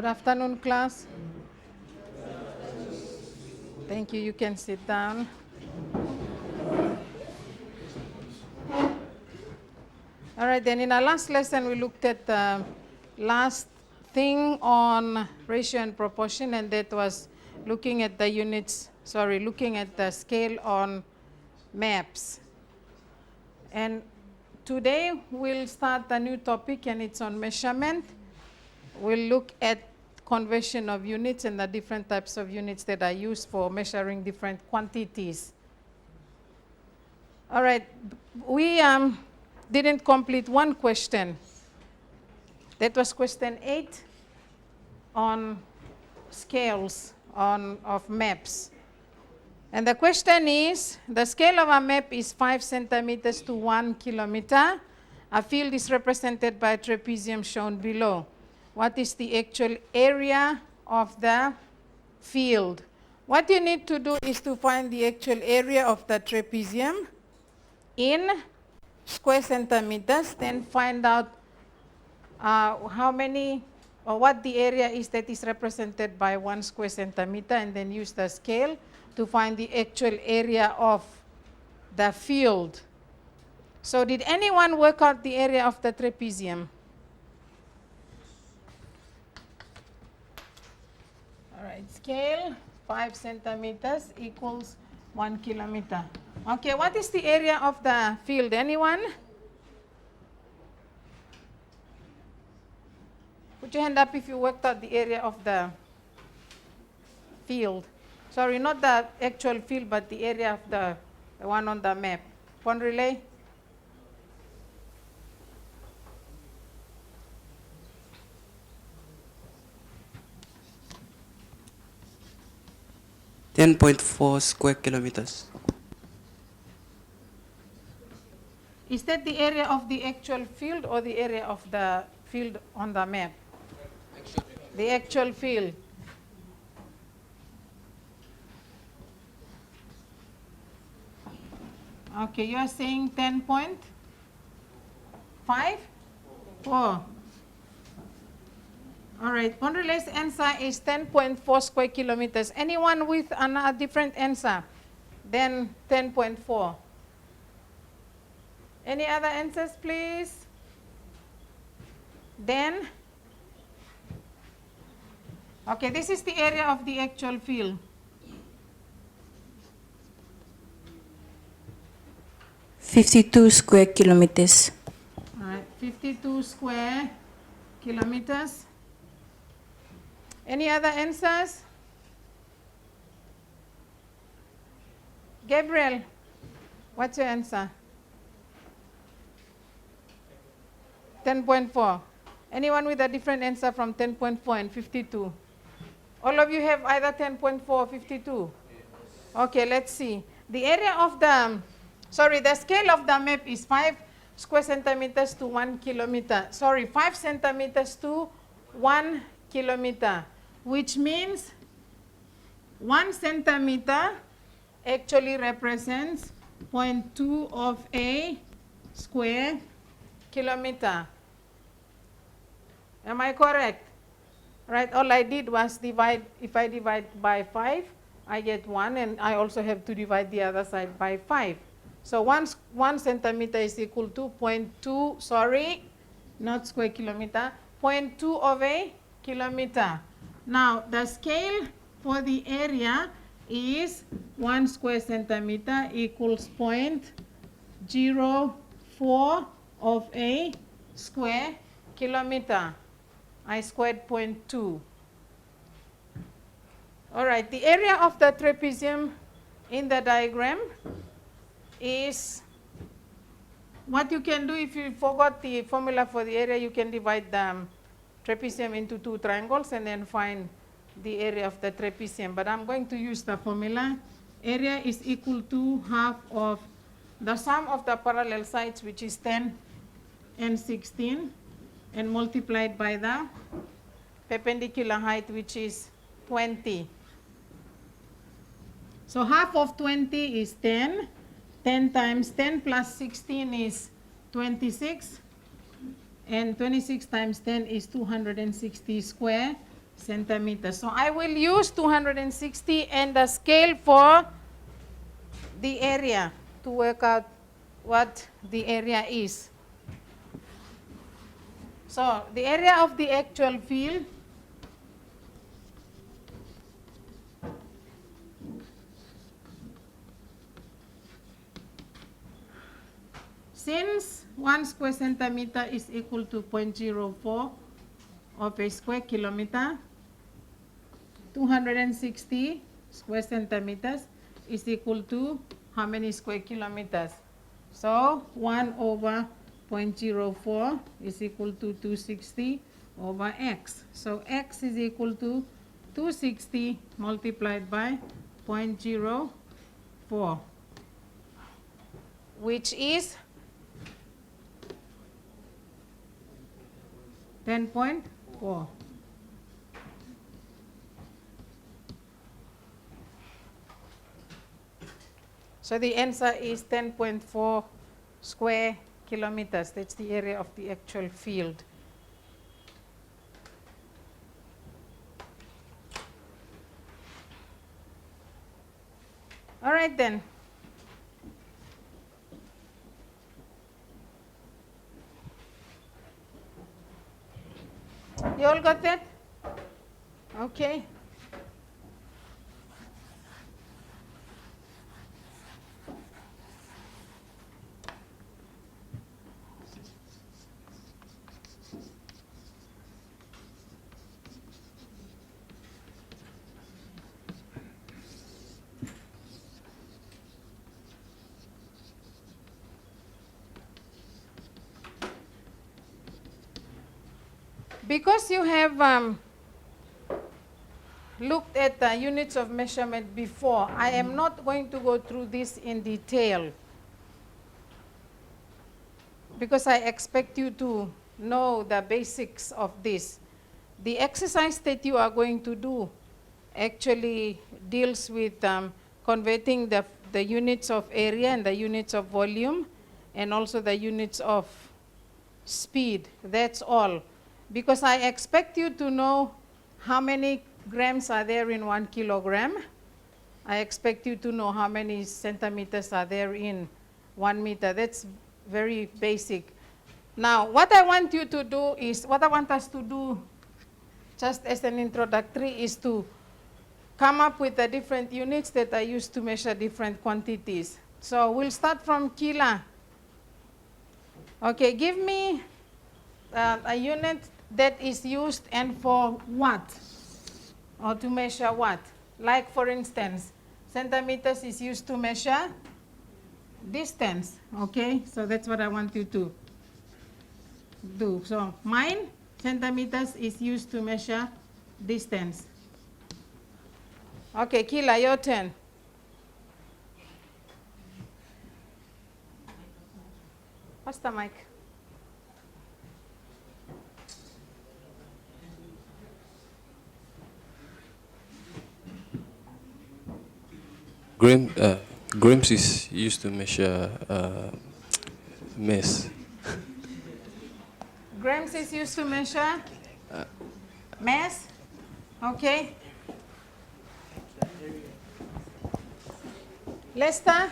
Good afternoon, class. Thank you. You can sit down. All right, then in our last lesson, we looked at the last thing on ratio and proportion, and that was looking at the looking at the scale on maps. And today, we'll start a new topic, and it's on measurement. We'll look at conversion of units and the different types of units that are used for measuring different quantities. All right, we didn't complete one question. That was question 8 on scales of maps. And the question is, the scale of a map is 5 centimeters to 1 kilometer. A field is represented by a trapezium shown below. What is the actual area of the field? What you need to do is to find the actual area of the trapezium in square centimeters, then find out how many or what the area is that is represented by 1 square centimeter, and then use the scale to find the actual area of the field. So did anyone work out the area of the trapezium? All right, scale 5 centimeters equals 1 kilometer. Okay, what is the area of the field? Anyone? Put your hand up if you worked out the area of the field. Sorry, not the actual field, but the area of the one on the map. Phone relay? $10.4 square kilometers. Is that the area of the actual field or the area of the field on the map? The actual field. Okay, you are saying 10.5? 4. All right, Ponrelay's answer is 10.4 square kilometers. Anyone with a different answer than 10.4? Any other answers, please? Then? Okay, this is the area of the actual field. 52 square kilometers. All right, 52 square kilometers. Any other answers? Gabriel, what's your answer? 10.4. Anyone with a different answer from 10.4 and 52? All of you have either 10.4 or 52? Okay, let's see. The area of the scale of the map is 5 square centimeters to 1 kilometer. 5 centimeters to 1 kilometer, which means 1 centimeter actually represents 0.2 of a square kilometer. Am I correct? Right, all I did was divide. If I divide by 5, I get 1, and I also have to divide the other side by 5. So 1 centimeter is equal to 0.2, not square kilometer, 0.2 of a kilometer. Now, the scale for the area is 1 square centimeter equals 0.04 of a square kilometer. I squared 0.2. All right, the area of the trapezium in the diagram is what you can do. If you forgot the formula for the area, you can divide the trapezium into 2 triangles and then find the area of the trapezium. But I'm going to use the formula. Area is equal to half of the sum of the parallel sides, which is 10 and 16, and multiplied by the perpendicular height, which is 20. So half of 20 is 10. 10 times 10 plus 16 is 26. And 26 times 10 is 260 square centimeters. So I will use 260 and the scale for the area to work out what the area is. So the area of the actual field since 1 square centimeter is equal to 0.04 of a square kilometer, 260 square centimeters is equal to how many square kilometers? So 1 over 0.04 is equal to 260 over x. So x is equal to 260 multiplied by 0.04, which is 10.4. So the answer is 10.4 square kilometers. That's the area of the actual field. All right then. You all got that? Okay. Because you have looked at the units of measurement before, I am not going to go through this in detail because I expect you to know the basics of this. The exercise that you are going to do actually deals with converting the units of area and the units of volume and also the units of speed. That's all. Because I expect you to know how many grams are there in 1 kilogram. I expect you to know how many centimeters are there in 1 meter. That's very basic. Now, what I want you to do is, what I want us to do just as an introductory is to come up with the different units that are used to measure different quantities. So we'll start from kilo. Okay, give me a unit that is used and for what? Or to measure what? Like for instance, centimeters is used to measure distance. Okay, so that's what I want you to do. So mine, centimeters is used to measure distance. Okay, Kila, your turn. What's the mic? Grams is used to measure mass. Grams is used to measure mass. Okay. Lester?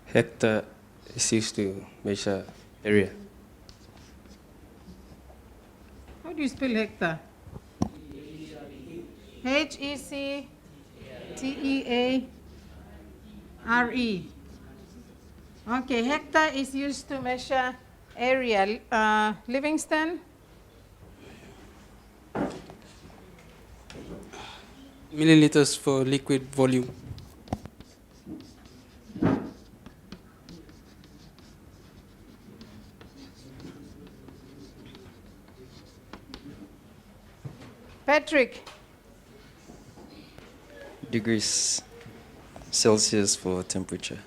Hectare is used to measure area. How do you spell hectare? Hectaare. Okay, hectare is used to measure area. Livingston? Milliliters for liquid volume. Patrick? Degrees Celsius for temperature.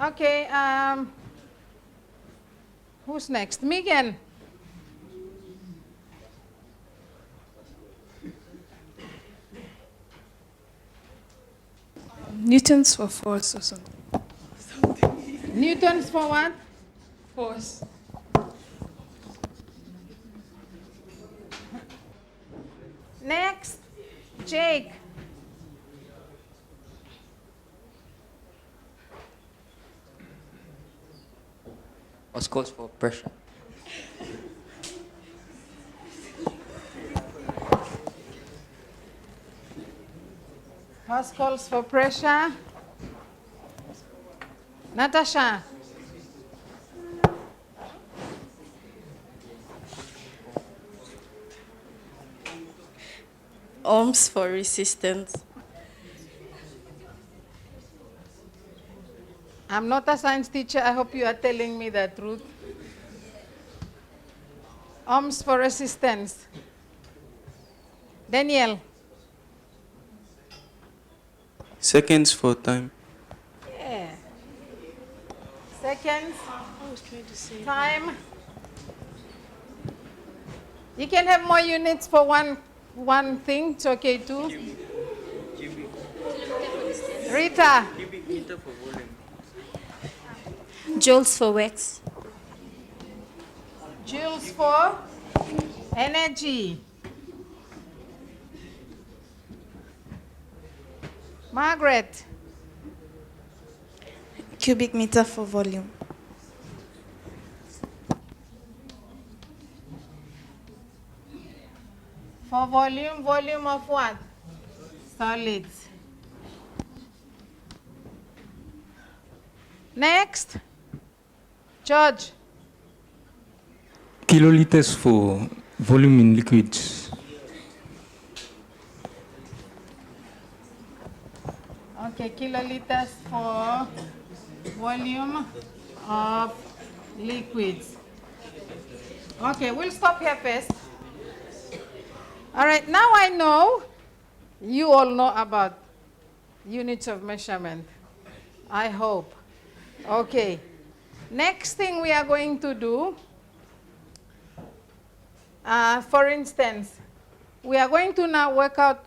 Okay, who's next? Megan. Newtons for force or something. Newtons for what? Force. Next, Jake. Pascals for pressure. Pascals for pressure. Natasha. Ohms for resistance. I'm not a science teacher. I hope you are telling me the truth. Ohms for resistance. Daniel. Seconds for time. Yeah. Seconds. Time. You can have more units for one thing. It's okay too. Rita. Joules for wax. Joules for energy. Margaret. Cubic meter for volume. For volume, volume of what? Solids. Next. George. Kiloliters for volume in liquids. Okay, kiloliters for volume of liquids. Okay, we'll stop here first. All right, now I know you all know about units of measurement. I hope. Okay. Next thing we are going to do, for instance, we are going to now work out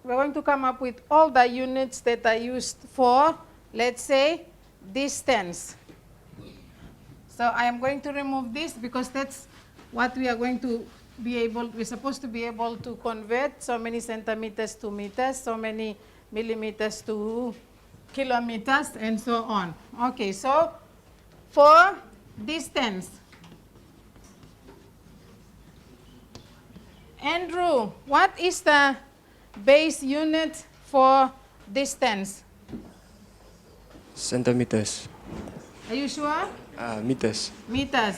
we're going to come up with all the units that are used for, let's say, distance. So I am going to remove this because that's what we are going to we're supposed to be able to convert so many centimeters to meters, so many millimeters to kilometers, and so on. Okay, so for distance, Andrew, what is the base unit for distance? Centimeters. Are you sure? Meters. Meters.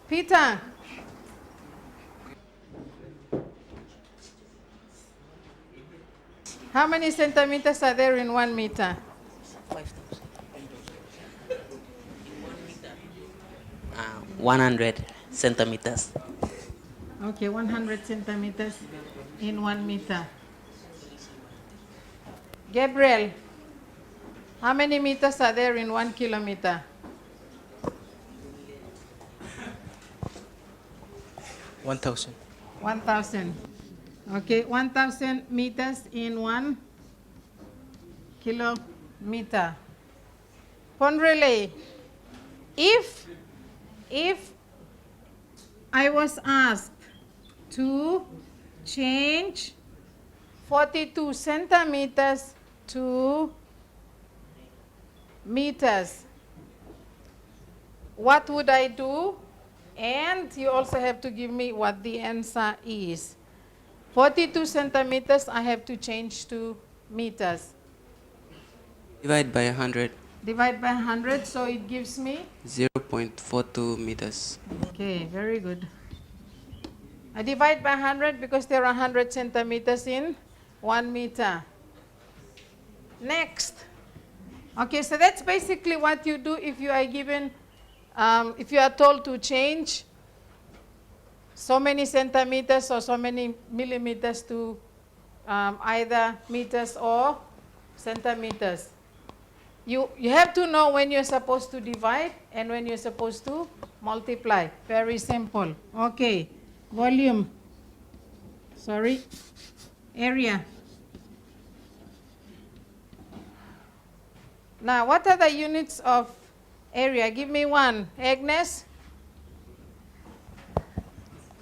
Peter. How many centimeters are there in 1 meter? 100 centimeters. Okay, 100 centimeters in 1 meter. Gabriel, how many meters are there in 1 kilometer? 1,000. 1,000. Okay, 1,000 meters in 1 kilometer. Ponrele, if I was asked to change 42 centimeters to meters, what would I do? And you also have to give me what the answer is. 42 centimeters I have to change to meters. Divide by 100. Divide by 100, so it gives me? 0.42 meters. Okay, very good. I divide by 100 because there are 100 centimeters in 1 meter. Next. Okay, so that's basically what you do if you are given, if you are told to change so many centimeters or so many millimeters to either meters or centimeters. You have to know when you're supposed to divide and when you're supposed to multiply. Very simple. Okay, volume. Sorry, area. Now, what are the units of area? Give me one. Agnes?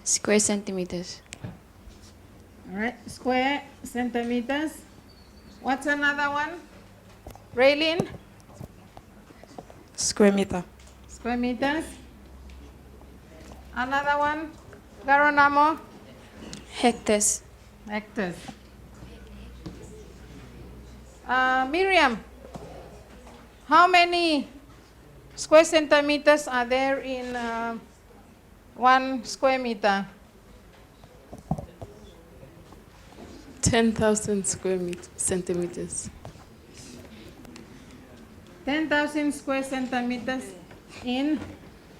Square centimeters. All right, square centimeters. What's another one? Raylene? Square meter. Square meters. Another one? Garonamo? Hectares. Hectares. Miriam, how many square centimeters are there in 1 square meter? 10,000 centimeters. 10,000 square centimeters in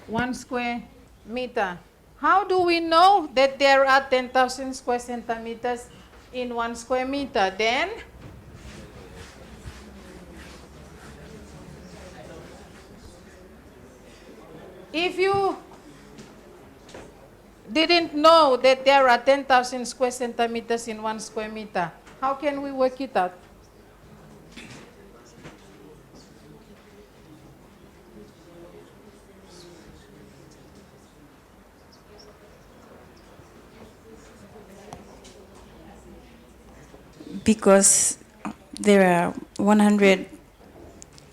1 square meter. How do we know that there are 10,000 square centimeters in 1 square meter? Then, if you didn't know that there are 10,000 square centimeters in 1 square meter, how can we work it out? Because there are 100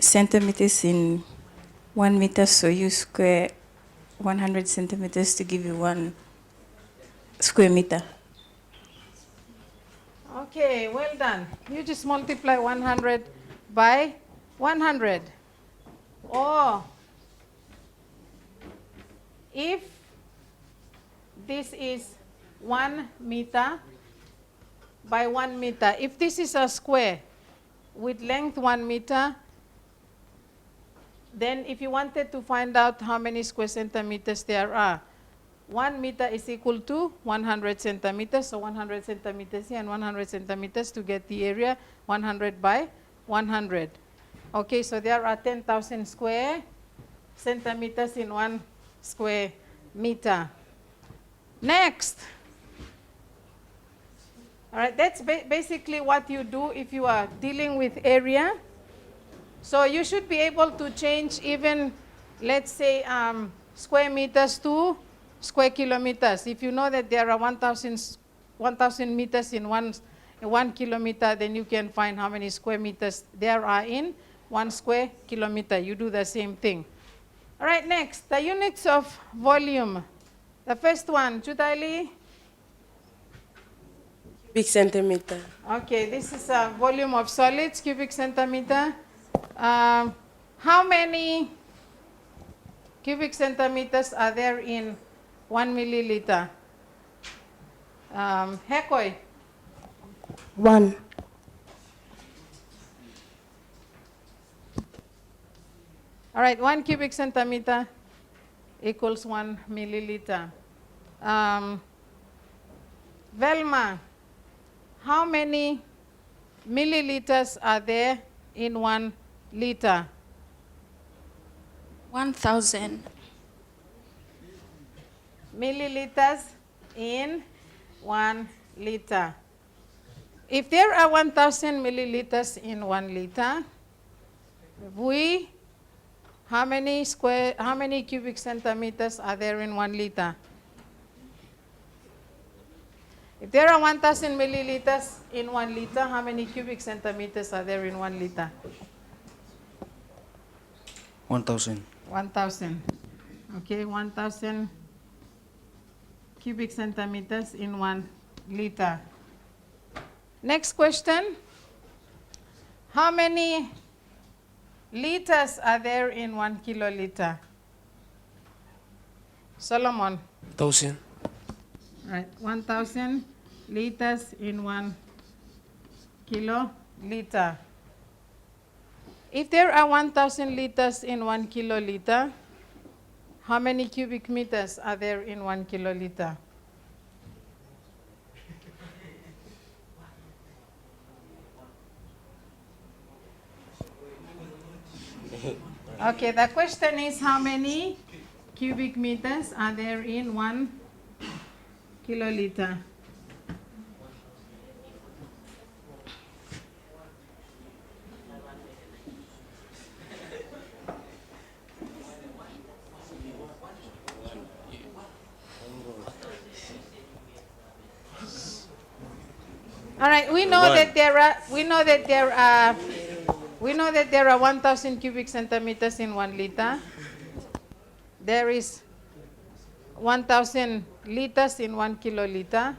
centimeters in 1 meter, so you square 100 centimeters to give you 1 square meter. Okay, well done. You just multiply 100 by 100. Or if this is 1 meter by 1 meter, if this is a square with length 1 meter, then if you wanted to find out how many square centimeters there are, 1 meter is equal to 100 centimeters, so 100 centimeters here and 100 centimeters to get the area, 100 by 100. Okay, so there are 10,000 square centimeters in 1 square meter. Next. All right, that's basically what you do if you are dealing with area. So you should be able to change even, let's say, square meters to square kilometers. If you know that there are 1,000 meters in 1 kilometer, then you can find how many square meters there are in 1 square kilometer. You do the same thing. All right, next, the units of volume. The first one, Judaili? Cubic centimeter. Okay, this is a volume of solids, cubic centimeter. How many cubic centimeters are there in 1 milliliter? Hekoi? 1. All right, 1 cubic centimeter equals 1 milliliter. Velma, how many milliliters are there in 1 liter? 1,000. Milliliters in 1 liter. If there are 1,000 milliliters in 1 liter, how many cubic centimeters are there in 1 liter? If there are 1,000 milliliters in 1 liter, how many cubic centimeters are there in 1 liter? 1,000. 1,000. Okay, 1,000 cubic centimeters in 1 liter. Next question. How many liters are there in 1 kiloliter? Solomon. 1,000. Right, 1,000 liters in 1 kiloliter. If there are 1,000 liters in 1 kiloliter, how many cubic meters are there in 1 kiloliter? Okay, the question is how many cubic meters are there in 1 kiloliter? All right, we know that there are 1,000 cubic centimeters in 1 liter. There is 1,000 liters in 1 kiloliter.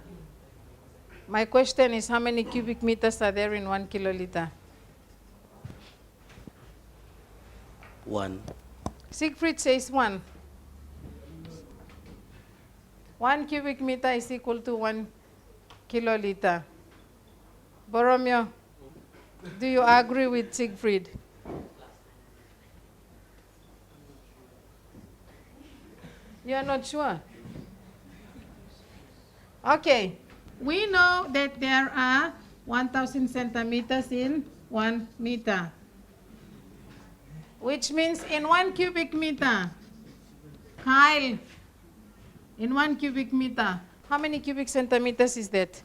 My question is how many cubic meters are there in 1 kiloliter? 1. Siegfried says 1. 1 cubic meter is equal to 1 kiloliter. Boromeo, do you agree with Siegfried? You are not sure? Okay, we know that there are 1,000 centimeters in 1 meter, which means in 1 cubic meter, Kyle, in 1 cubic meter, how many cubic centimeters is that?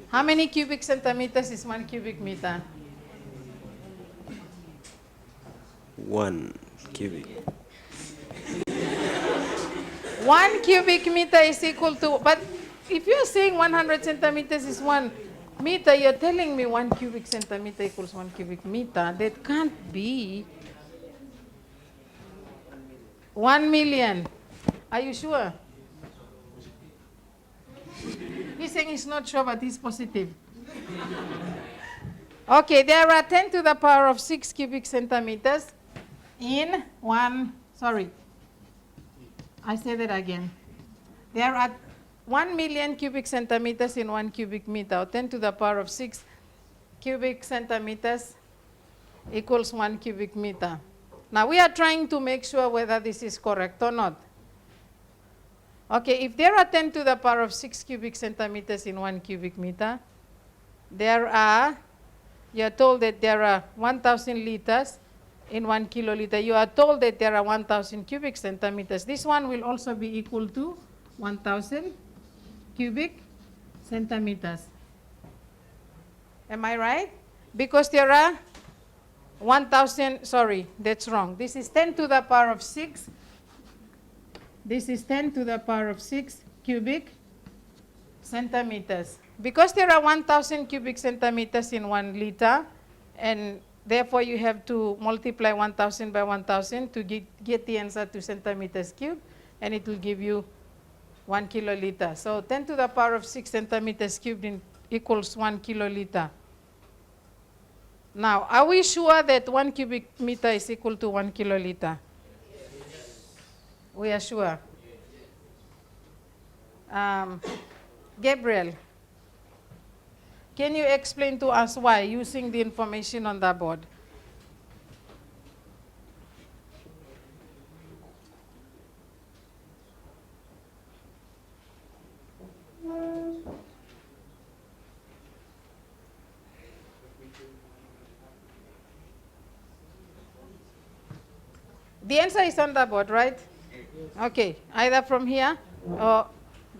How many cubic centimeters is 1 cubic meter? 1 cubic. 1 cubic meter is equal to, but if you're saying 100 centimeters is 1 meter, you're telling me 1 cubic centimeter equals 1 cubic meter. That can't be. 1 million. Are you sure? He's saying he's not sure, but he's positive. Okay, there are 10 to the power of 6 cubic centimeters in 1, sorry, I say that again. There are 1 million cubic centimeters in 1 cubic meter, or 10 to the power of 6 cubic centimeters equals 1 cubic meter. Now we are trying to make sure whether this is correct or not. Okay, if there are 10 to the power of 6 cubic centimeters in 1 cubic meter, you are told that there are 1,000 liters in 1 kiloliter. You are told that there are 1,000 cubic centimeters. This one will also be equal to 1,000 cubic centimeters. Am I right? Because there are 1,000, sorry, that's wrong. This is 10 to the power of 6. This is 10 to the power of 6 cubic centimeters. Because there are 1,000 cubic centimeters in 1 liter, and therefore you have to multiply 1,000 by 1,000 to get the answer to centimeters cubed, and it will give you 1 kiloliter. So 10 to the power of 6 centimeters cubed equals 1 kiloliter. Now, are we sure that 1 cubic meter is equal to 1 kiloliter? We are sure. Gabriel, can you explain to us why using the information on the board? The answer is on the board, right? Okay, either from here or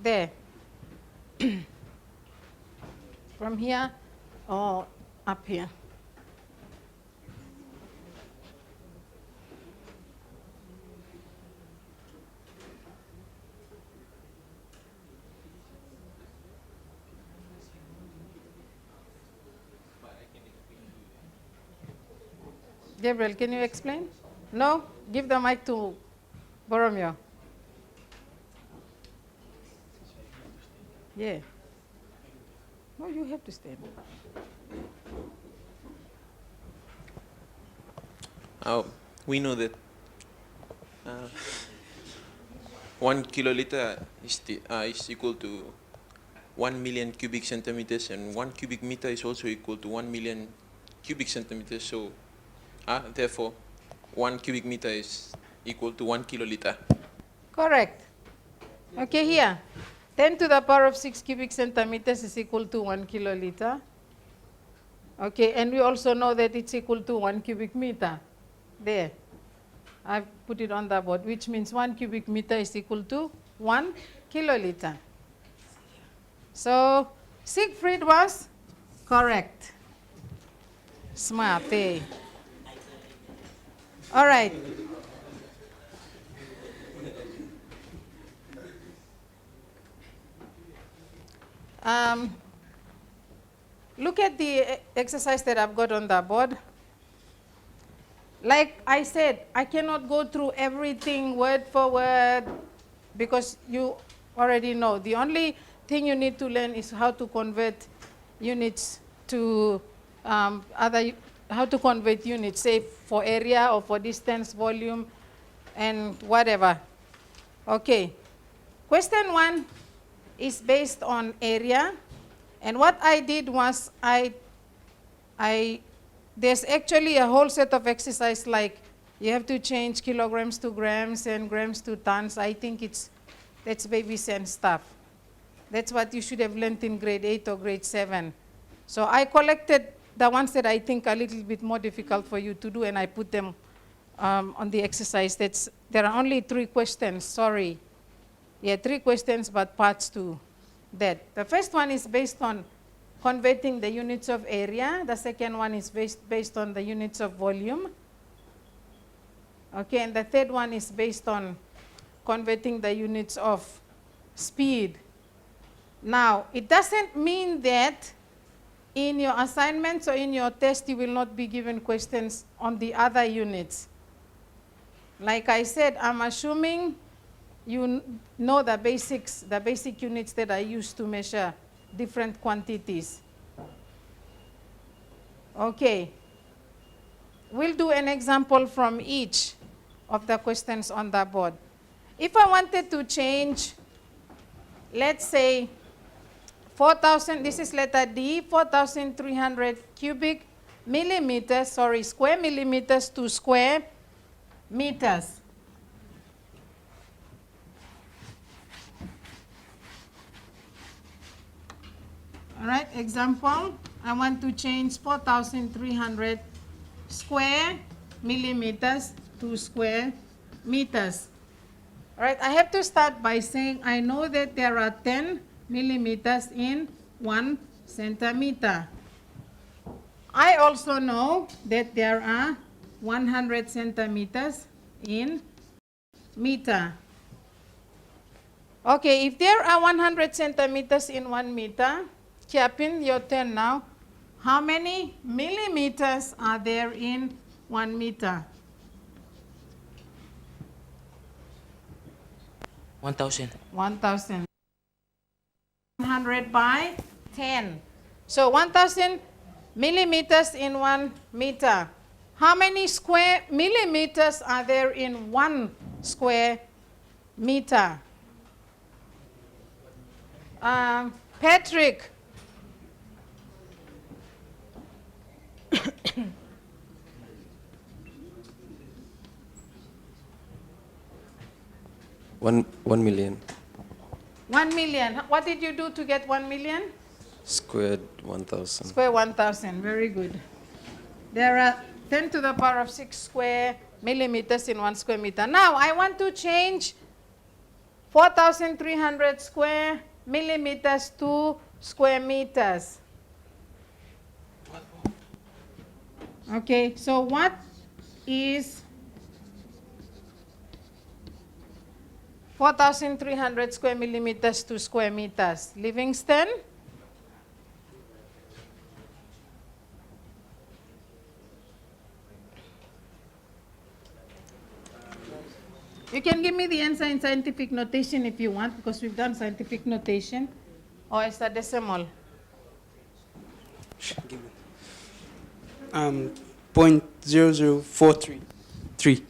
there. From here or up here. Gabriel, can you explain? No? Give the mic to Boromeo. Yeah. No, you have to stand. We know that 1 kiloliter is equal to 1 million cubic centimeters, and 1 cubic meter is also equal to 1 million cubic centimeters. So, therefore, 1 cubic meter is equal to 1 kiloliter. Correct. Okay, here. 10 to the power of 6 cubic centimeters is equal to 1 kiloliter. Okay, and we also know that it's equal to 1 cubic meter. There. I've put it on the board, which means 1 cubic meter is equal to 1 kiloliter. So Siegfried was correct. Smart, eh? All right. Look at the exercise that I've got on the board. Like I said, I cannot go through everything word for word because you already know. The only thing you need to learn is how to convert units to how to convert units, say for area or for distance, volume, and whatever. Okay. Question 1 is based on area. And what I did was there's actually a whole set of exercise like you have to change kilograms to grams and grams to tons. I think that's baby sense stuff. That's what you should have learned in grade 8 or grade 7. So I collected the ones that I think are a little bit more difficult for you to do, and I put them on the exercise. There are only 3 questions, sorry. Yeah, 3 questions, but parts to that. The first one is based on converting the units of area. The second one is based on the units of volume. Okay, and the third one is based on converting the units of speed. Now, it doesn't mean that in your assignments or in your test you will not be given questions on the other units. Like I said, I'm assuming you know the basics, the basic units that I use to measure different quantities. Okay. We'll do an example from each of the questions on the board. If I wanted to change, let's say, 4,000, this is letter D, 4,300 cubic millimeters, sorry, square millimeters to square meters. All right, example, I want to change 4,300 square millimeters to square meters. All right, I have to start by saying I know that there are 10 millimeters in 1 centimeter. I also know that there are 100 centimeters in meter. Okay, if there are 100 centimeters in 1 meter, Kiapin, your turn now. How many millimeters are there in 1 meter? 1,000. 1,000. 100 by 10. So 1,000 millimeters in 1 meter. How many square millimeters are there in 1 square meter? Patrick. One million. 1 million. What did you do to get 1 million? Squared 1,000. Square 1,000. Very good. There are 10 to the power of 6 square millimeters in 1 square meter. Now, I want to change 4,300 square millimeters to square meters. Okay, so what is 4,300 square millimeters to square meters? Livingston? You can give me the answer in scientific notation if you want, because we've done scientific notation, or as a decimal. 0.0043.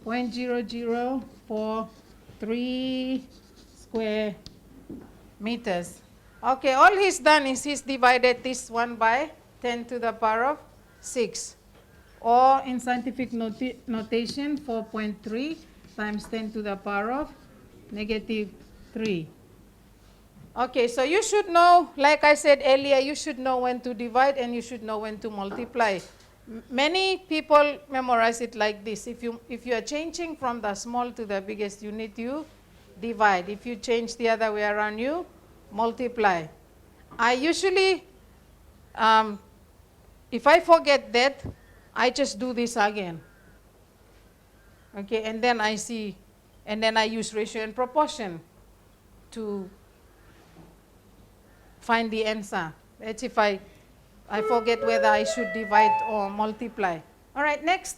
0.0043 square meters. Okay, all he's done is he's divided this one by 10 to the power of 6. Or in scientific notation, 4.3 times 10 to the power of negative 3. Okay, so you should know, like I said earlier, you should know when to divide and you should know when to multiply. Many people memorize it like this. If you are changing from the small to the biggest, you need to divide. If you change the other way around, you multiply. I usually, if I forget that, I just do this again. Okay, and then I see, and then I use ratio and proportion to find the answer. That's if I forget whether I should divide or multiply. All right, next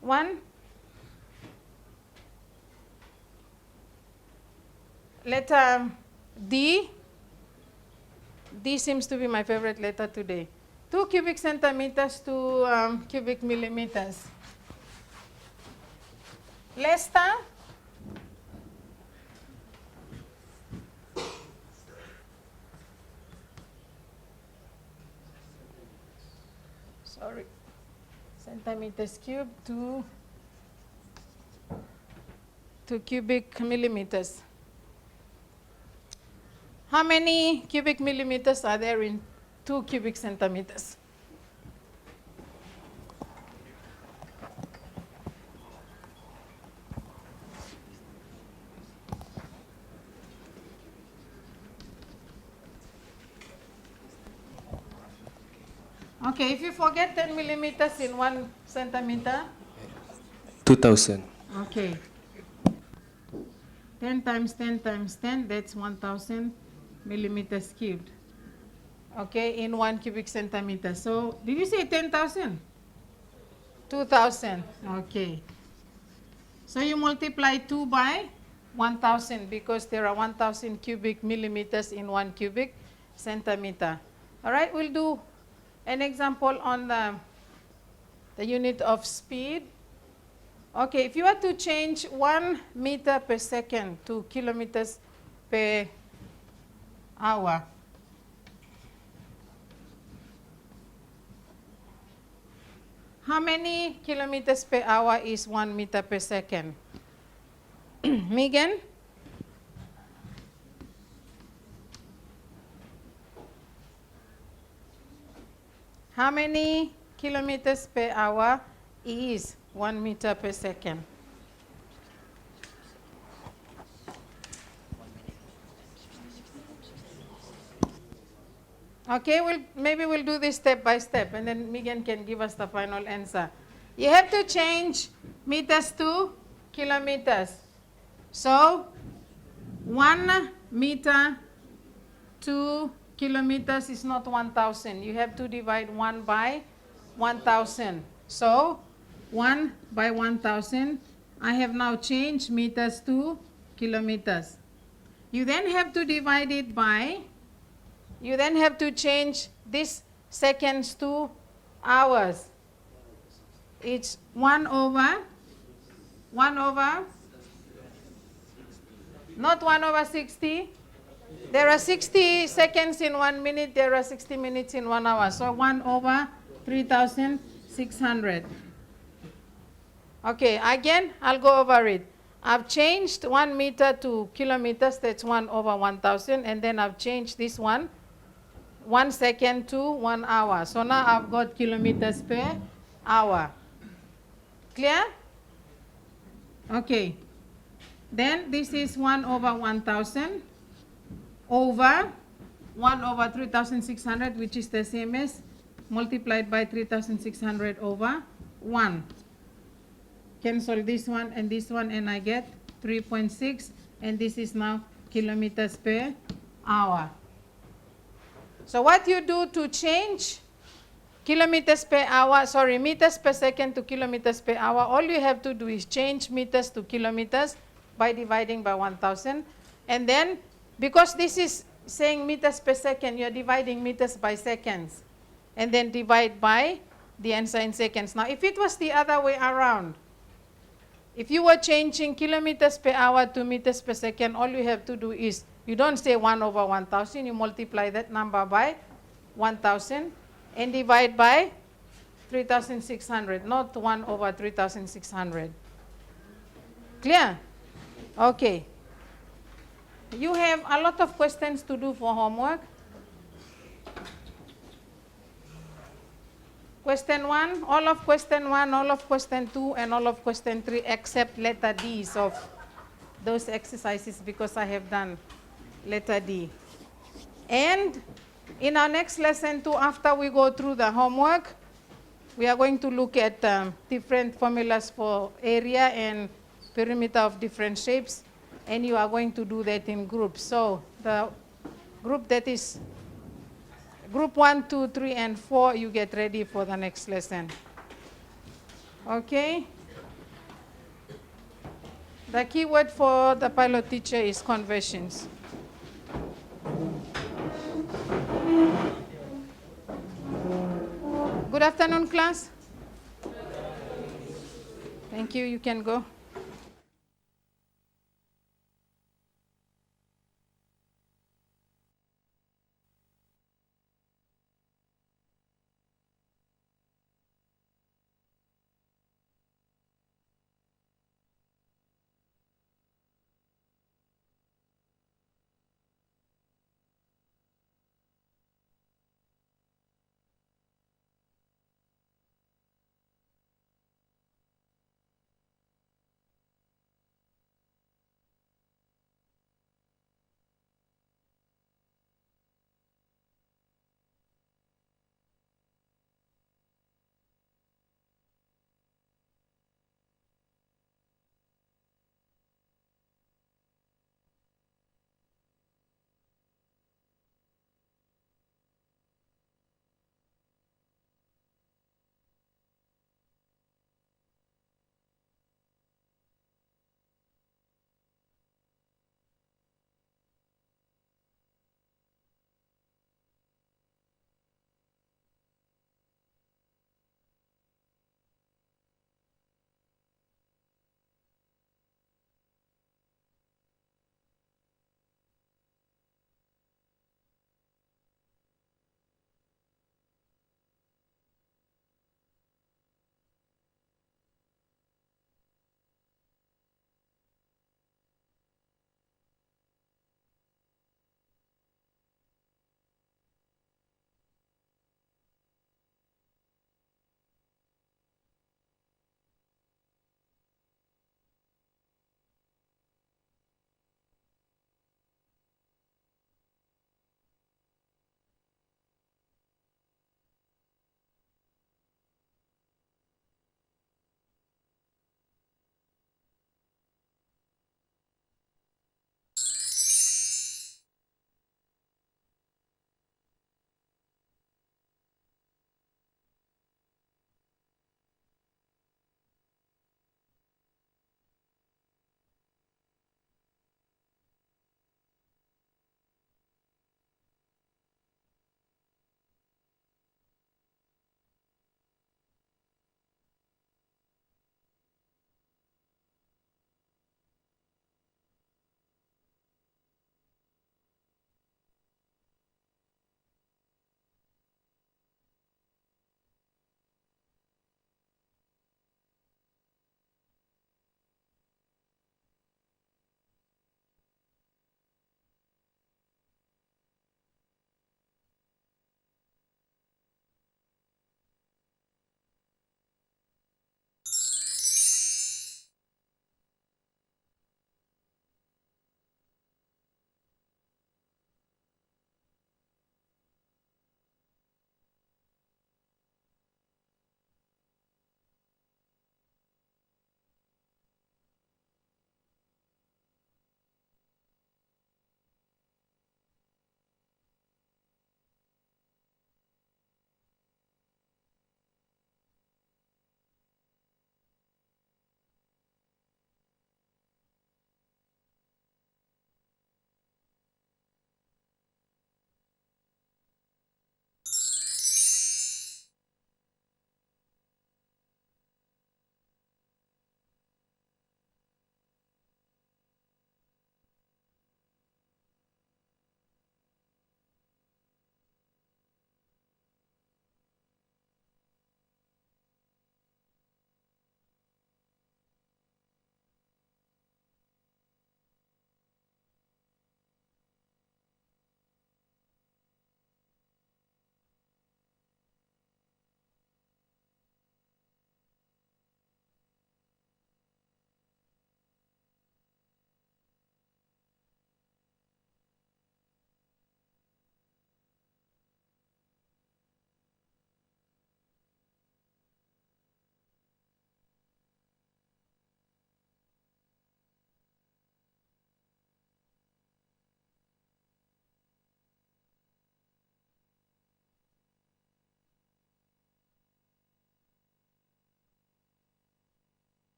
one. Letter D. D seems to be my favorite letter today. 2 cubic centimeters to cubic millimeters. Lester. Sorry. Centimeters cubed to cubic millimeters. How many cubic millimeters are there in 2 cubic centimeters? Okay, if you forget 10 millimeters in 1 centimeter. 2,000. Okay. 10 times 10 times 10, that's 1,000 millimeters cubed. Okay, in 1 cubic centimeter. So, did you say 10,000? 2,000. Okay. So, you multiply 2 by 1,000 because there are 1,000 cubic millimeters in 1 cubic centimeter. All right, we'll do an example on the unit of speed. Okay, if you were to change 1 meter per second to kilometers per hour, how many kilometers per hour is 1 meter per second? Megan? How many kilometers per hour is 1 meter per second? Okay, maybe we'll do this step by step and then Megan can give us the final answer. You have to change meters to kilometers. So, 1 meter to kilometers is not 1,000. You have to divide 1 by 1,000. So, 1 by 1,000, I have now changed meters to kilometers. You then have to divide it by, you then have to change this seconds to hours. It's 1 over, not 1 over 60. There are 60 seconds in 1 minute, there are 60 minutes in 1 hour. So 1 over 3,600. Okay, again, I'll go over it. I've changed 1 meter to kilometers, that's 1 over 1,000, and then I've changed this 1 second to 1 hour. So now I've got kilometers per hour. Clear? Okay. Then this is 1 over 1,000 over 1 over 3,600, which is the same as multiplied by 3,600 over 1. Cancel this one, and I get 3.6, and this is now kilometers per hour. So what you do to change meters per second to kilometers per hour, all you have to do is change meters to kilometers by dividing by 1,000. And then, because this is saying meters per second, you're dividing meters by seconds. And then divide by the answer in seconds. Now, if it was the other way around, if you were changing kilometers per hour to meters per second, all you have to do is, you don't say 1 over 1,000, you multiply that number by 1,000 and divide by 3,600, not 1 over 3,600. Clear? Okay. you have a lot of questions to do for homework. Question 1, all of question 1, all of question 2, and all of question 3 except letter D's of those exercises because I have done letter D. And in our next lesson too, after we go through the homework, we are going to look at different formulas for area and perimeter of different shapes, and you are going to do that in groups. So the group that is group 1, 2, 3, and 4, you get ready for the next lesson. Okay? The key word for the pilot teacher is conversions. Good afternoon, class. Thank you. You can go.